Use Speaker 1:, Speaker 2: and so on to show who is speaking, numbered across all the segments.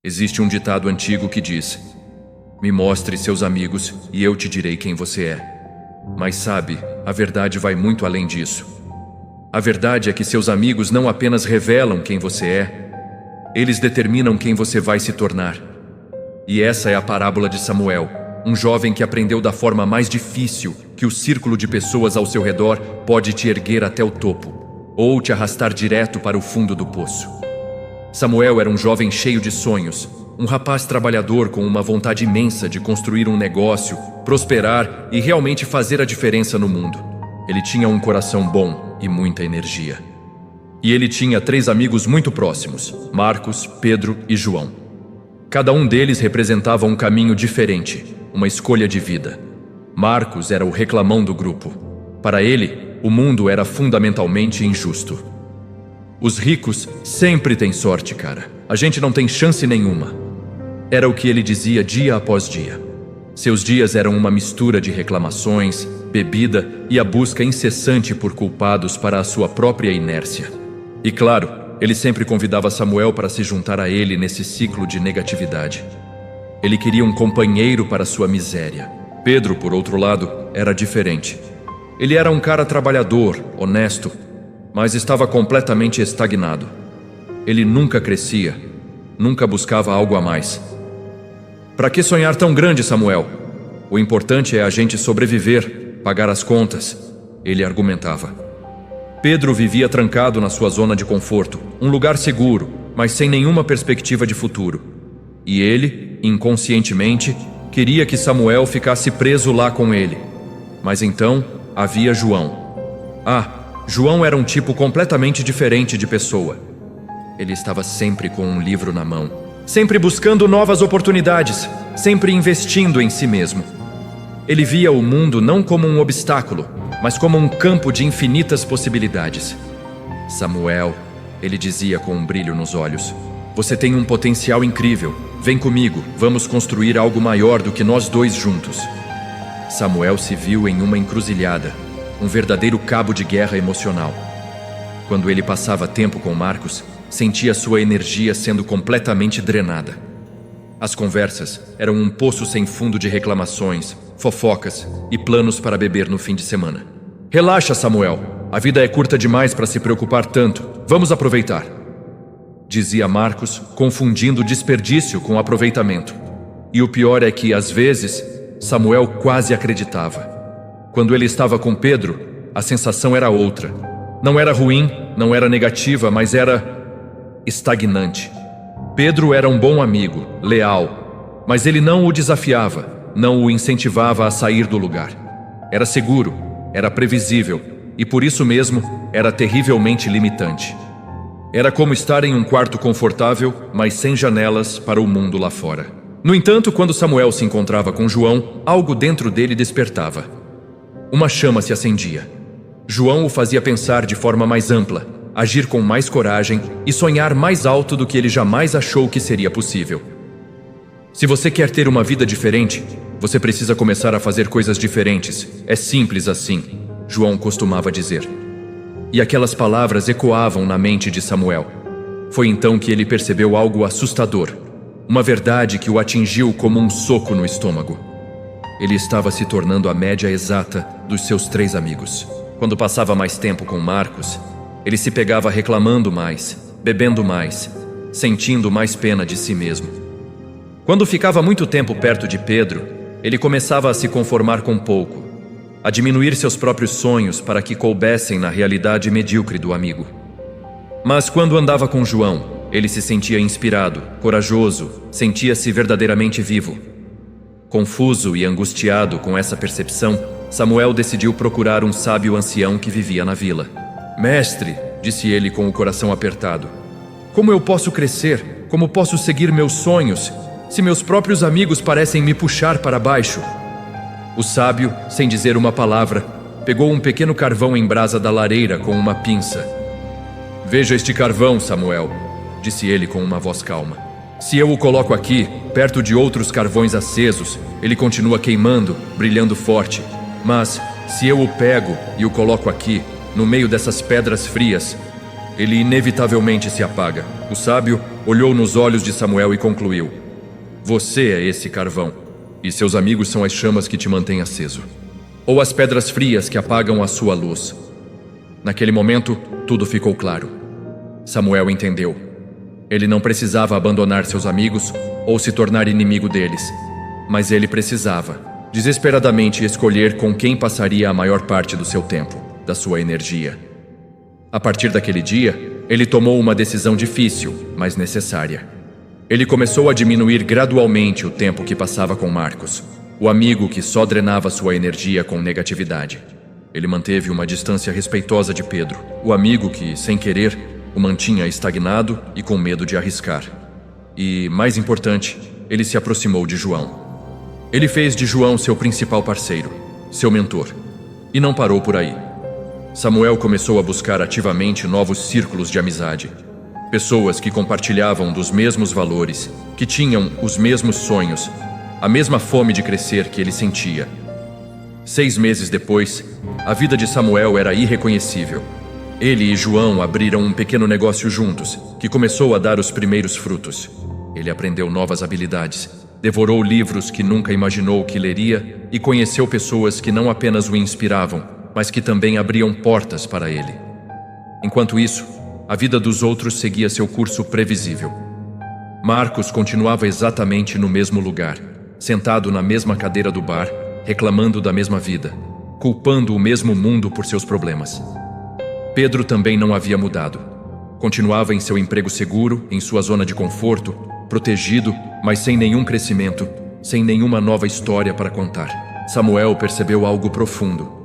Speaker 1: Existe um ditado antigo que diz: "Me mostre seus amigos e eu te direi quem você é." Mas sabe, a verdade vai muito além disso. A verdade é que seus amigos não apenas revelam quem você é, eles determinam quem você vai se tornar. E essa é a parábola de Samuel, um jovem que aprendeu da forma mais difícil que o círculo de pessoas ao seu redor pode te erguer até o topo, ou te arrastar direto para o fundo do poço. Samuel era um jovem cheio de sonhos, um rapaz trabalhador com uma vontade imensa de construir um negócio, prosperar e realmente fazer a diferença no mundo. Ele tinha um coração bom e muita energia. E ele tinha 3 amigos muito próximos: Marcos, Pedro e João. Cada um deles representava um caminho diferente, uma escolha de vida. Marcos era o reclamão do grupo. Para ele, o mundo era fundamentalmente injusto. Os ricos sempre têm sorte, cara. A gente não tem chance nenhuma. Era o que ele dizia dia após dia. Seus dias eram uma mistura de reclamações, bebida e a busca incessante por culpados para a sua própria inércia. E claro, ele sempre convidava Samuel para se juntar a ele nesse ciclo de negatividade. Ele queria um companheiro para sua miséria. Pedro, por outro lado, era diferente. Ele era um cara trabalhador, honesto, mas estava completamente estagnado. Ele nunca crescia, nunca buscava algo a mais. Para que sonhar tão grande, Samuel? O importante é a gente sobreviver, pagar as contas, ele argumentava. Pedro vivia trancado na sua zona de conforto, um lugar seguro, mas sem nenhuma perspectiva de futuro. E ele, inconscientemente, queria que Samuel ficasse preso lá com ele. Mas então havia João. João era um tipo completamente diferente de pessoa. Ele estava sempre com um livro na mão, sempre buscando novas oportunidades, sempre investindo em si mesmo. Ele via o mundo não como um obstáculo, mas como um campo de infinitas possibilidades. Samuel, ele dizia com um brilho nos olhos, você tem um potencial incrível. Vem comigo, vamos construir algo maior do que nós dois juntos. Samuel se viu em uma encruzilhada, um verdadeiro cabo de guerra emocional. Quando ele passava tempo com Marcos, sentia sua energia sendo completamente drenada. As conversas eram um poço sem fundo de reclamações, fofocas e planos para beber no fim de semana. Relaxa, Samuel. A vida é curta demais para se preocupar tanto. Vamos aproveitar, dizia Marcos, confundindo desperdício com aproveitamento. E o pior é que, às vezes, Samuel quase acreditava. Quando ele estava com Pedro, a sensação era outra. Não era ruim, não era negativa, mas era estagnante. Pedro era um bom amigo, leal, mas ele não o desafiava, não o incentivava a sair do lugar. Era seguro, era previsível e por isso mesmo era terrivelmente limitante. Era como estar em um quarto confortável, mas sem janelas para o mundo lá fora. No entanto, quando Samuel se encontrava com João, algo dentro dele despertava. Uma chama se acendia. João o fazia pensar de forma mais ampla, agir com mais coragem e sonhar mais alto do que ele jamais achou que seria possível. Se você quer ter uma vida diferente, você precisa começar a fazer coisas diferentes. É simples assim, João costumava dizer. E aquelas palavras ecoavam na mente de Samuel. Foi então que ele percebeu algo assustador, uma verdade que o atingiu como um soco no estômago. Ele estava se tornando a média exata dos seus 3 amigos. Quando passava mais tempo com Marcos, ele se pegava reclamando mais, bebendo mais, sentindo mais pena de si mesmo. Quando ficava muito tempo perto de Pedro, ele começava a se conformar com pouco, a diminuir seus próprios sonhos para que coubessem na realidade medíocre do amigo. Mas quando andava com João, ele se sentia inspirado, corajoso, sentia-se verdadeiramente vivo. Confuso e angustiado com essa percepção, Samuel decidiu procurar um sábio ancião que vivia na vila. Mestre, disse ele com o coração apertado, como eu posso crescer? Como posso seguir meus sonhos, se meus próprios amigos parecem me puxar para baixo? O sábio, sem dizer uma palavra, pegou um pequeno carvão em brasa da lareira com uma pinça. Veja este carvão, Samuel, disse ele com uma voz calma. Se eu o coloco aqui, perto de outros carvões acesos, ele continua queimando, brilhando forte. Mas, se eu o pego e o coloco aqui, no meio dessas pedras frias, ele inevitavelmente se apaga. O sábio olhou nos olhos de Samuel e concluiu: você é esse carvão, e seus amigos são as chamas que te mantêm aceso, ou as pedras frias que apagam a sua luz. Naquele momento, tudo ficou claro. Samuel entendeu. Ele não precisava abandonar seus amigos ou se tornar inimigo deles, mas ele precisava, desesperadamente, escolher com quem passaria a maior parte do seu tempo, da sua energia. A partir daquele dia, ele tomou uma decisão difícil, mas necessária. Ele começou a diminuir gradualmente o tempo que passava com Marcos, o amigo que só drenava sua energia com negatividade. Ele manteve uma distância respeitosa de Pedro, o amigo que, sem querer, o mantinha estagnado e com medo de arriscar. E, mais importante, ele se aproximou de João. Ele fez de João seu principal parceiro, seu mentor, e não parou por aí. Samuel começou a buscar ativamente novos círculos de amizade. Pessoas que compartilhavam dos mesmos valores, que tinham os mesmos sonhos, a mesma fome de crescer que ele sentia. 6 meses depois, a vida de Samuel era irreconhecível. Ele e João abriram um pequeno negócio juntos, que começou a dar os primeiros frutos. Ele aprendeu novas habilidades, devorou livros que nunca imaginou que leria e conheceu pessoas que não apenas o inspiravam, mas que também abriam portas para ele. Enquanto isso, a vida dos outros seguia seu curso previsível. Marcos continuava exatamente no mesmo lugar, sentado na mesma cadeira do bar, reclamando da mesma vida, culpando o mesmo mundo por seus problemas. Pedro também não havia mudado. Continuava em seu emprego seguro, em sua zona de conforto, protegido, mas sem nenhum crescimento, sem nenhuma nova história para contar. Samuel percebeu algo profundo.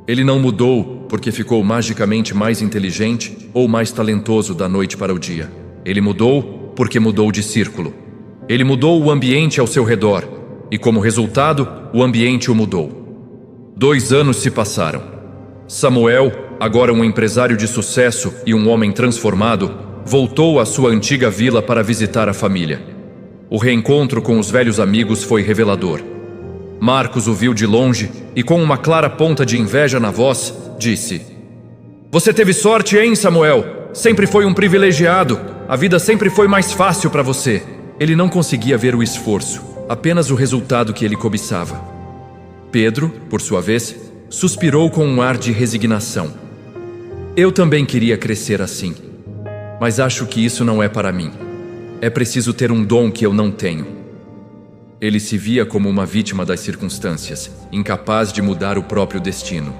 Speaker 1: Ele não mudou porque ficou magicamente mais inteligente ou mais talentoso da noite para o dia. Ele mudou porque mudou de círculo. Ele mudou o ambiente ao seu redor e, como resultado, o ambiente o mudou. 2 anos se passaram. Samuel, agora um empresário de sucesso e um homem transformado, voltou à sua antiga vila para visitar a família. O reencontro com os velhos amigos foi revelador. Marcos o viu de longe e, com uma clara ponta de inveja na voz, disse: você teve sorte, hein, Samuel? Sempre foi um privilegiado. A vida sempre foi mais fácil para você. Ele não conseguia ver o esforço, apenas o resultado que ele cobiçava. Pedro, por sua vez, suspirou com um ar de resignação. Eu também queria crescer assim, mas acho que isso não é para mim. É preciso ter um dom que eu não tenho. Ele se via como uma vítima das circunstâncias, incapaz de mudar o próprio destino.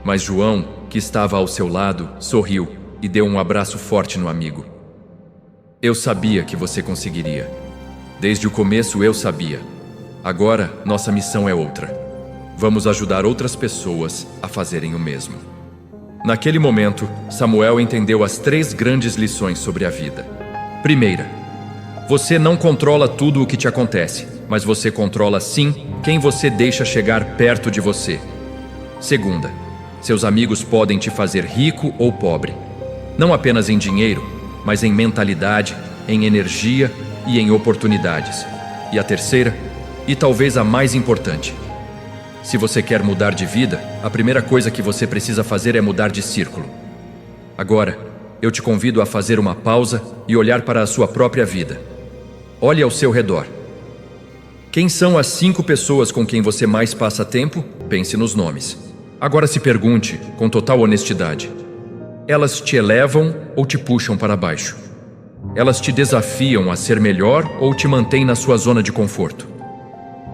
Speaker 1: Mas João, que estava ao seu lado, sorriu e deu um abraço forte no amigo. Eu sabia que você conseguiria. Desde o começo eu sabia. Agora, nossa missão é outra. Vamos ajudar outras pessoas a fazerem o mesmo. Naquele momento, Samuel entendeu as 3 grandes lições sobre a vida. Primeira, você não controla tudo o que te acontece, mas você controla sim quem você deixa chegar perto de você. Segunda, seus amigos podem te fazer rico ou pobre. Não apenas em dinheiro, mas em mentalidade, em energia e em oportunidades. E a terceira, e talvez a mais importante: se você quer mudar de vida, a primeira coisa que você precisa fazer é mudar de círculo. Agora, eu te convido a fazer uma pausa e olhar para a sua própria vida. Olhe ao seu redor. Quem são as 5 pessoas com quem você mais passa tempo? Pense nos nomes. Agora se pergunte, com total honestidade: elas te elevam ou te puxam para baixo? Elas te desafiam a ser melhor ou te mantêm na sua zona de conforto?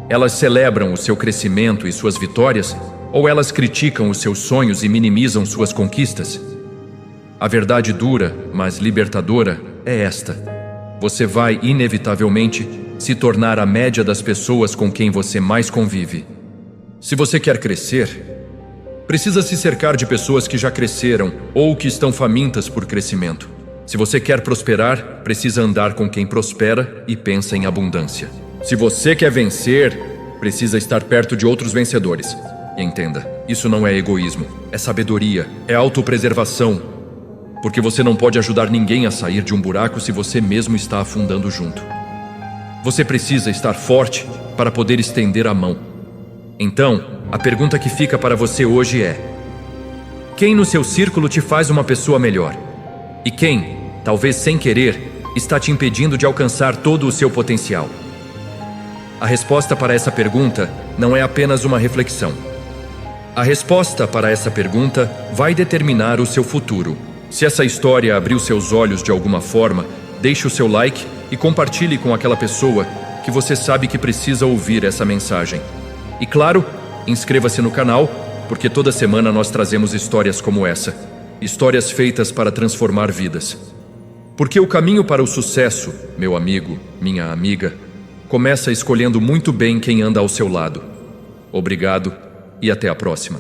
Speaker 1: Elas celebram o seu crescimento e suas vitórias, ou elas criticam os seus sonhos e minimizam suas conquistas? A verdade dura, mas libertadora, é esta: você vai, inevitavelmente, se tornar a média das pessoas com quem você mais convive. Se você quer crescer, precisa se cercar de pessoas que já cresceram ou que estão famintas por crescimento. Se você quer prosperar, precisa andar com quem prospera e pensa em abundância. Se você quer vencer, precisa estar perto de outros vencedores. E entenda, isso não é egoísmo, é sabedoria, é autopreservação. Porque você não pode ajudar ninguém a sair de um buraco se você mesmo está afundando junto. Você precisa estar forte para poder estender a mão. Então, a pergunta que fica para você hoje é: quem no seu círculo te faz uma pessoa melhor? E quem, talvez sem querer, está te impedindo de alcançar todo o seu potencial? A resposta para essa pergunta não é apenas uma reflexão. A resposta para essa pergunta vai determinar o seu futuro. Se essa história abriu seus olhos de alguma forma, deixe o seu like e compartilhe com aquela pessoa que você sabe que precisa ouvir essa mensagem. E claro, inscreva-se no canal, porque toda semana nós trazemos histórias como essa. Histórias feitas para transformar vidas. Porque o caminho para o sucesso, meu amigo, minha amiga, começa escolhendo muito bem quem anda ao seu lado. Obrigado e até a próxima.